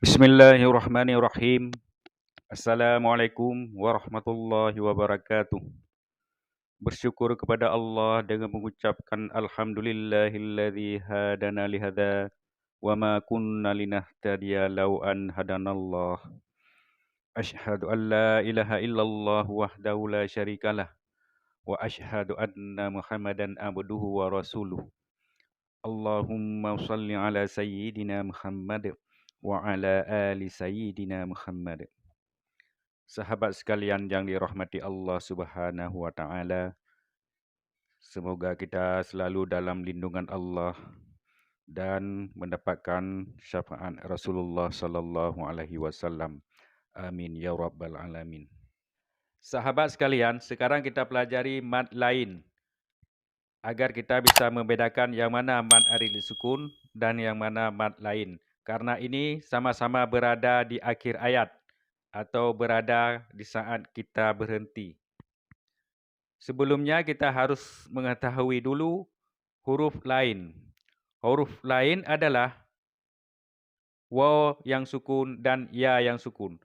Bismillahirrahmanirrahim. Assalamualaikum warahmatullahi wabarakatuh. Bersyukur kepada Allah dengan mengucapkan Alhamdulillahilladzi hadana lihada wa ma kunna linahtadiya law an hadanallah. Asyhadu an la ilaha illallah wahdahu la syarikalah wa asyhadu anna Muhammadan abduhu wa rasuluh. Allahumma shalli ala sayyidina Muhammad wa ala ali sayyidina Muhammad. Sahabat sekalian yang dirahmati Allah Subhanahu wa taala, semoga kita selalu dalam lindungan Allah dan mendapatkan syafaat Rasulullah sallallahu alaihi wasallam. Amin ya rabbal alamin. Sahabat sekalian, sekarang kita pelajari mad lain agar kita bisa membedakan yang mana mad arid sukun dan yang mana mad lain. Karena ini sama-sama berada di akhir ayat atau berada di saat kita berhenti. Sebelumnya kita harus mengetahui dulu huruf lain. Huruf lain adalah waw yang sukun dan ya yang sukun.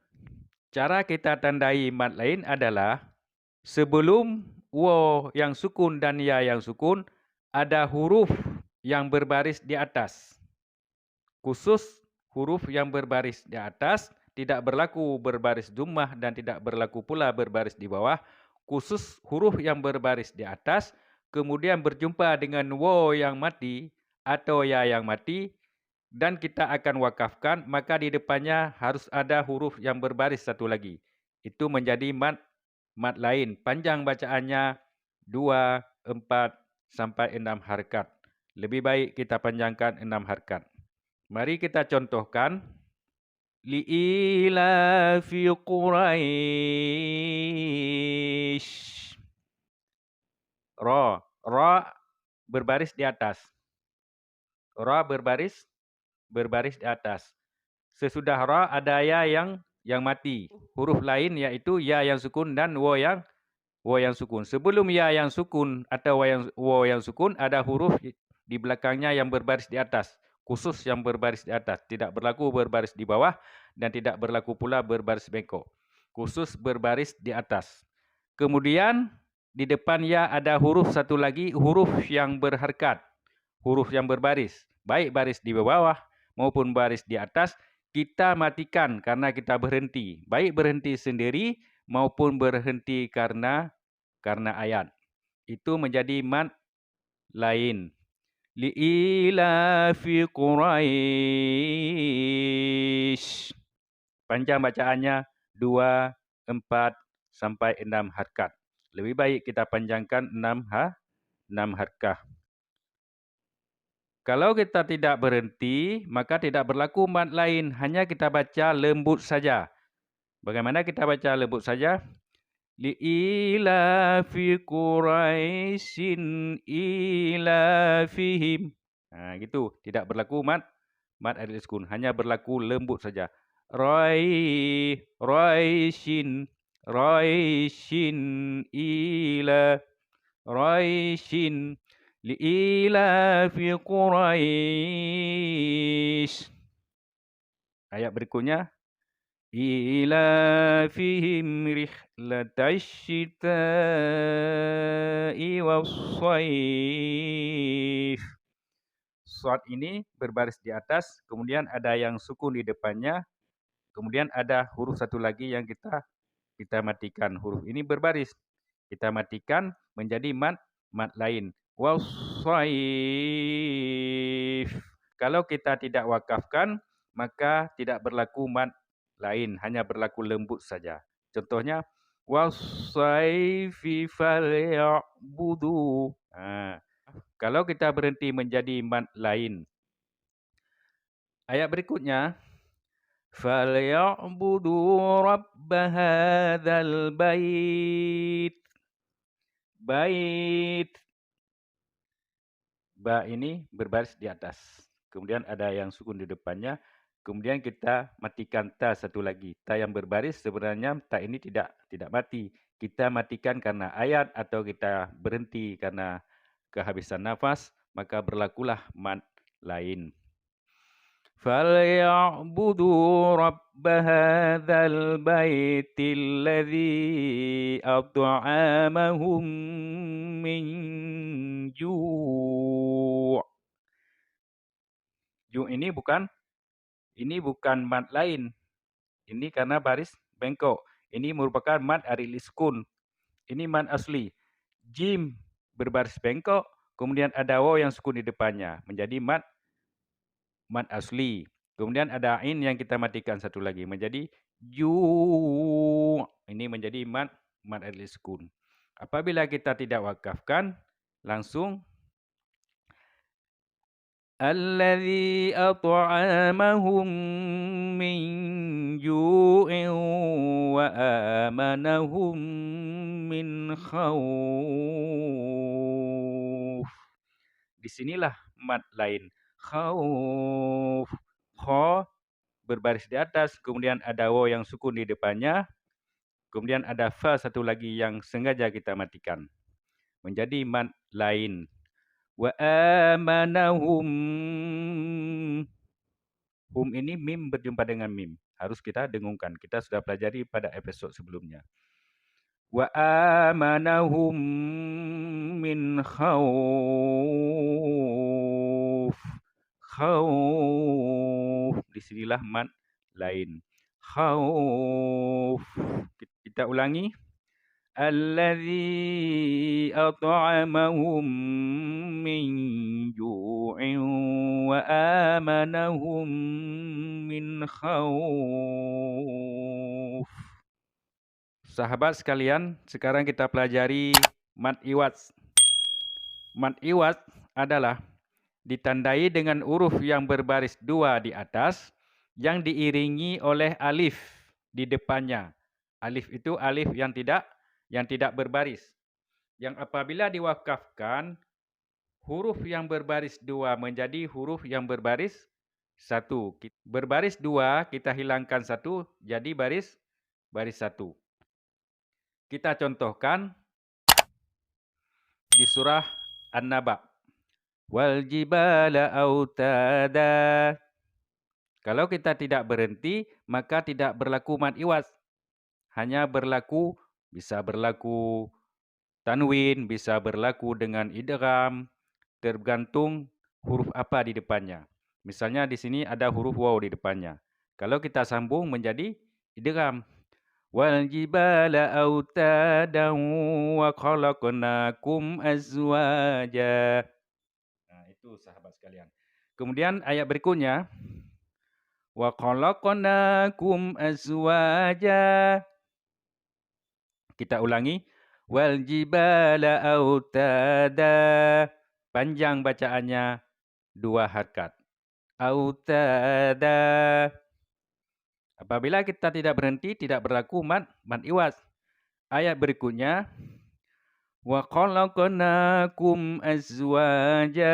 Cara kita tandai mad lain adalah sebelum waw yang sukun dan ya yang sukun ada huruf yang berbaris di atas. Khusus huruf yang berbaris di atas tidak berlaku berbaris dhammah dan tidak berlaku pula berbaris di bawah. Khusus huruf yang berbaris di atas kemudian berjumpa dengan waw yang mati atau ya yang mati dan kita akan wakafkan, maka di depannya harus ada huruf yang berbaris satu lagi. Itu menjadi mad lain. Panjang bacaannya 2, 4 sampai 6 harakat. Lebih baik kita panjangkan 6 harakat. Mari kita contohkan. Li'ilafi Quraisy. Ra berbaris di atas. Ra berbaris di atas. Sesudah ra ada ya yang mati. Huruf lain yaitu ya yang sukun dan waw yang sukun. Sebelum ya yang sukun atau waw yang sukun ada huruf di belakangnya yang berbaris di atas. Khusus yang berbaris di atas. Tidak berlaku berbaris di bawah dan tidak berlaku pula berbaris bengkok. Khusus berbaris di atas. Kemudian di depan ya ada huruf satu lagi, huruf yang berharkat. Huruf yang berbaris. Baik baris di bawah maupun baris di atas. Kita matikan karena kita berhenti. Baik berhenti sendiri maupun berhenti karena ayat. Itu menjadi mad lain. Li'ilafi Quraisy. Panjang bacaannya 2, 4 sampai 6 harakat. Lebih baik kita panjangkan 6 harakat. Kalau kita tidak berhenti, maka tidak berlaku mad lain. Hanya kita baca lembut saja. Bagaimana kita baca lembut saja? Li'ilafi Quraisyin ilafihim. Gitu. Tidak berlaku mad arid sukun. Hanya berlaku lembut saja. Raisyin li'ilafi Quraisy. Ayat berikutnya. Ilafihim rihlatash syita'i was-shaif. Shad ini berbaris di atas, kemudian ada yang sukun di depannya, kemudian ada huruf satu lagi yang kita matikan. Huruf ini berbaris. Kita matikan menjadi mad lain. Was-shaif. Kalau kita tidak wakafkan, maka tidak berlaku mad lain, hanya berlaku lembut saja. Contohnya, was-saifi falya'budu. Kalau kita berhenti menjadi mad lain. Ayat berikutnya, falya'budu rabb hadzal bait. Bait. Ba ini berbaris di atas. Kemudian ada yang sukun di depannya. Kemudian kita matikan ta satu lagi. Ta yang berbaris sebenarnya ta ini tidak mati. Kita matikan karena ayat atau kita berhenti karena kehabisan nafas, maka berlakulah mad lain. فليعبدوا رب هذا البيت الذي أطعمهم من ju'. Ju' ini bukan mad lain. Ini karena baris bengkok. Ini merupakan mad aril iskun. Ini mad asli. Jim berbaris bengkok, kemudian ada waw yang sukun di depannya, menjadi mad asli. Kemudian ada ain yang kita matikan satu lagi, menjadi ju'. Ini menjadi mad aril iskun. Apabila kita tidak wakafkan, langsung الذي أطعمهم من جوع وآمنهم من خوف. Disinilah mad lain. Khauf. Kha berbaris di atas, kemudian ada waw yang sukun di depannya, kemudian ada fa satu lagi yang sengaja kita matikan. Menjadi mad lain. Wa amanahum. Hum ini mim berjumpa dengan mim. Harus kita dengungkan. Kita sudah pelajari pada episode sebelumnya. Wa amanahum min khauf. Khauf. Disinilah mad lain. Khauf. Kita ulangi. Alladzi at'amahum min ju'in wa amanahum min khauf. Sahabat sekalian, sekarang kita pelajari mad iwad. Mad iwad adalah ditandai dengan huruf yang berbaris dua di atas yang diiringi oleh alif di depannya. Alif itu alif yang tidak berbaris. Yang apabila diwakafkan, huruf yang berbaris dua menjadi huruf yang berbaris satu. Berbaris dua, kita hilangkan satu, jadi baris satu. Kita contohkan di surah An-Naba. Wal jibala autada. Kalau kita tidak berhenti, maka tidak berlaku mad iwad. Hanya berlaku, bisa berlaku tanwin, bisa berlaku dengan idgham, tergantung huruf apa di depannya. Misalnya di sini ada huruf waw di depannya. Kalau kita sambung menjadi idgham. Wal jibala autadan wa khalaqnakum azwaja. Nah, itu sahabat sekalian. Kemudian ayat berikutnya. Wa khalaqnakum azwaja. Kita ulangi. Wal jibala autada. Panjang bacaannya 2 harakat. Autada. Apabila kita tidak berhenti, tidak berlaku mad iwad. Ayat berikutnya. Wa khalaqnakum azwaja.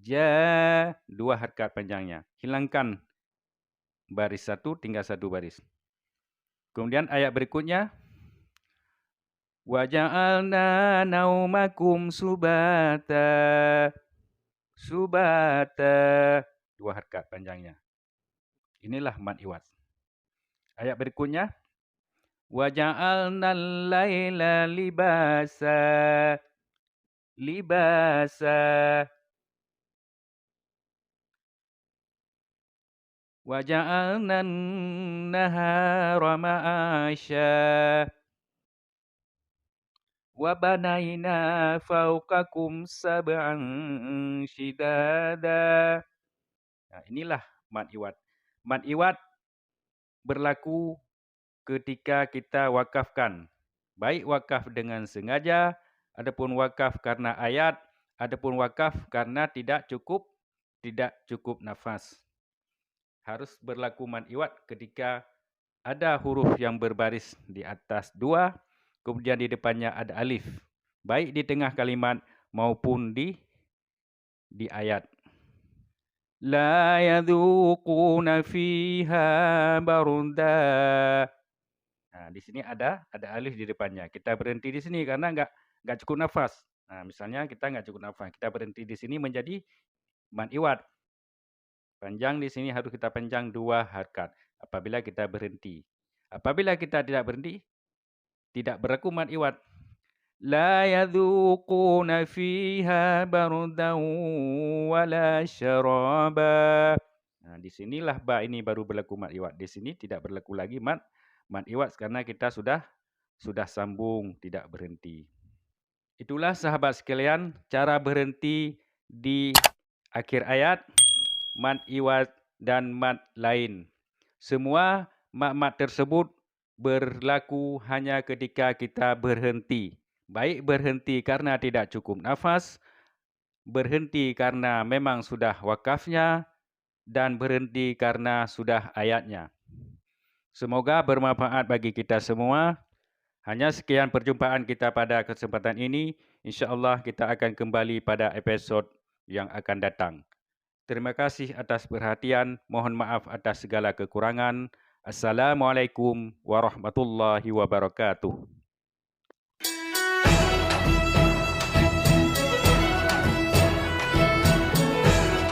Ja 2 harakat panjangnya. Hilangkan baris satu, tinggal 1 baris. Kemudian ayat berikutnya. Wa ja'alna naumakum subata. Subata. 2 harakat panjangnya. Inilah mad iwad. Ayat berikutnya. Wa ja'alnal laila libasa. Libasa. Wa ja'alnan nahara ma'asya. Wa banaina fawqakum sab'an shidada. Nah, inilah mad iwad. Mad iwad berlaku ketika kita wakafkan. Baik wakaf dengan sengaja, adapun wakaf karena ayat, adapun wakaf karena tidak cukup nafas. Harus berlaku mad iwad ketika ada huruf yang berbaris di atas 2, kemudian di depannya ada alif. Baik di tengah kalimat maupun di ayat. La yadhuquna fiha barda. Nah, di sini ada alif di depannya. Kita berhenti di sini karena enggak cukup nafas. Nah, misalnya kita enggak cukup nafas, kita berhenti di sini menjadi mad iwad. Panjang di sini harus kita panjang 2 harakat apabila kita berhenti. Apabila kita tidak berhenti, tidak berlaku mad iwad. La yadhuquna fiha bardan wala syaraba. Nah, di sinilah ba ini baru berlaku mad iwad. Di sini tidak berlaku lagi mad iwad karena kita sudah sambung, tidak berhenti. Itulah sahabat sekalian, cara berhenti di akhir ayat, mad iwad dan mad lain. Semua mad-mad tersebut berlaku hanya ketika kita berhenti. Baik berhenti karena tidak cukup nafas, berhenti karena memang sudah wakafnya, dan berhenti karena sudah ayatnya. Semoga bermanfaat bagi kita semua. Hanya sekian perjumpaan kita pada kesempatan ini. InsyaAllah kita akan kembali pada episod yang akan datang. Terima kasih atas perhatian. Mohon maaf atas segala kekurangan. Assalamualaikum warahmatullahi wabarakatuh.